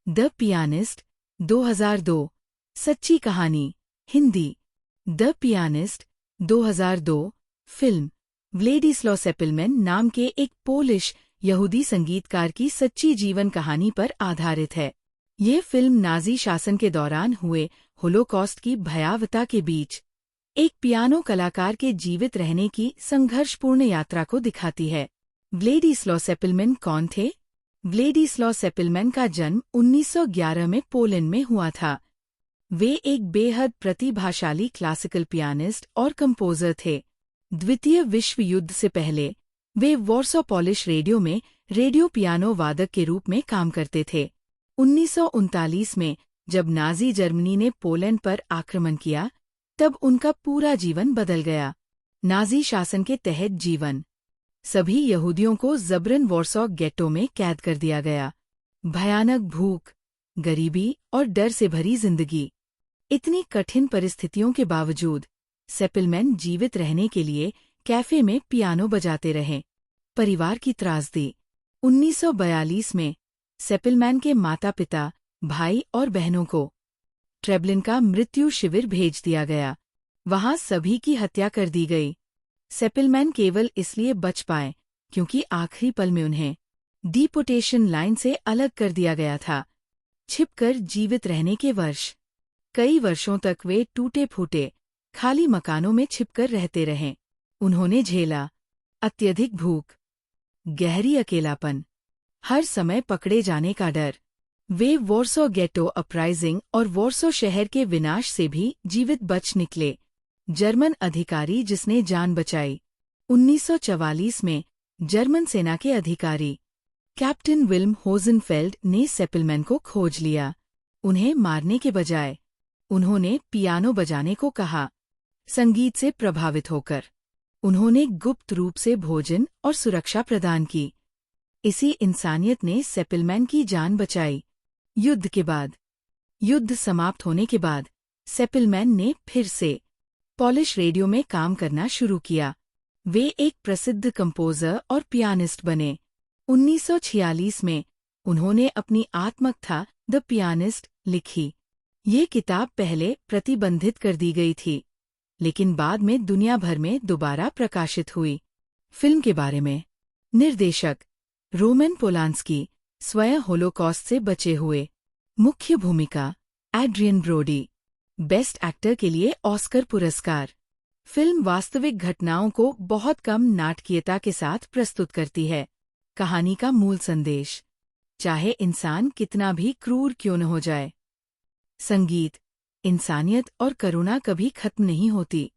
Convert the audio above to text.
The pianist 2002 सच्ची कहानी Hindi. The pianist 2002 film व्लेडिस्लॉ सेपिलमैन नाम के एक पोलिश यहूदी संगीतकार की सच्ची जीवन कहानी पर आधारित है। ये फिल्म नाज़ी शासन के दौरान हुए होलोकॉस्ट की भयावहता के बीच एक पियानो कलाकार के जीवित रहने की संघर्षपूर्ण यात्रा को दिखाती है। व्लेडिस्लॉ सेपिलमैन कौन थे? व्लेडिस्लॉ सेपिलमैन का जन्म 1911 में पोलैंड में हुआ था। वे एक बेहद प्रतिभाशाली क्लासिकल पियानिस्ट और कंपोजर थे। द्वितीय विश्व युद्ध से पहले वे वॉर्सो पोलिश रेडियो में रेडियो पियानो वादक के रूप में काम करते थे। 1939 में जब नाज़ी जर्मनी ने पोलैंड पर आक्रमण किया, तब उनका पूरा जीवन बदल गया। नाज़ी शासन के तहत जीवन सभी यहूदियों को जबरन वॉर्सो गेटो में कैद कर दिया गया। भयानक भूख, गरीबी और डर से भरी जिंदगी। इतनी कठिन परिस्थितियों के बावजूद सेपिलमैन जीवित रहने के लिए कैफे में पियानो बजाते रहे। परिवार की त्रासदी। 1942 में सेपिलमैन के माता-पिता, भाई और बहनों को ट्रेब्लिन मृत्यु शिविर भेज दिया गया। वहां सभी की हत्या कर दी गई। सेपिलमैन केवल इसलिए बच पाए क्योंकि आखिरी पल में उन्हें डिपोटेशन लाइन से अलग कर दिया गया था। छिपकर जीवित रहने के वर्ष। कई वर्षों तक वे टूटे-फूटे, खाली मकानों में छिपकर रहते रहे। उन्होंने झेला अत्यधिक भूख, गहरी अकेलापन, हर समय पकड़े जाने का डर। वे वॉर्सो गेटो अपराइजिंग और वॉर्सो शहर के विनाश से भी जीवित बच निकले। जर्मन अधिकारी जिसने जान बचाई। 1944 में जर्मन सेना के अधिकारी कैप्टन विल्म होजनफेल्ड ने सेपिलमैन को खोज लिया। उन्हें मारने के बजाय उन्होंने पियानो बजाने को कहा। संगीत से प्रभावित होकर उन्होंने गुप्त रूप से भोजन और सुरक्षा प्रदान की। इसी इंसानियत ने सेपिलमैन की जान बचाई। युद्ध के बाद युद्ध समाप्त होने के बाद सेपिलमैन ने फिर से पोलिश रेडियो में काम करना शुरू किया। वे एक प्रसिद्ध कंपोजर और पियानिस्ट बने। 1946 में उन्होंने अपनी आत्मकथा द पियानिस्ट लिखी। ये किताब पहले प्रतिबंधित कर दी गई थी, लेकिन बाद में दुनिया भर में दोबारा प्रकाशित हुई। फिल्म के बारे में। निर्देशक रोमन पोलांस्की, स्वयं होलोकॉस्ट से बचे हुए। मुख्य भूमिका एड्रियन ब्रोडी। बेस्ट एक्टर के लिए ऑस्कर पुरस्कार। फिल्म वास्तविक घटनाओं को बहुत कम नाटकीयता के साथ प्रस्तुत करती है। कहानी का मूल संदेश, चाहे इंसान कितना भी क्रूर क्यों न हो जाए, संगीत, इंसानियत और करुणा कभी खत्म नहीं होती।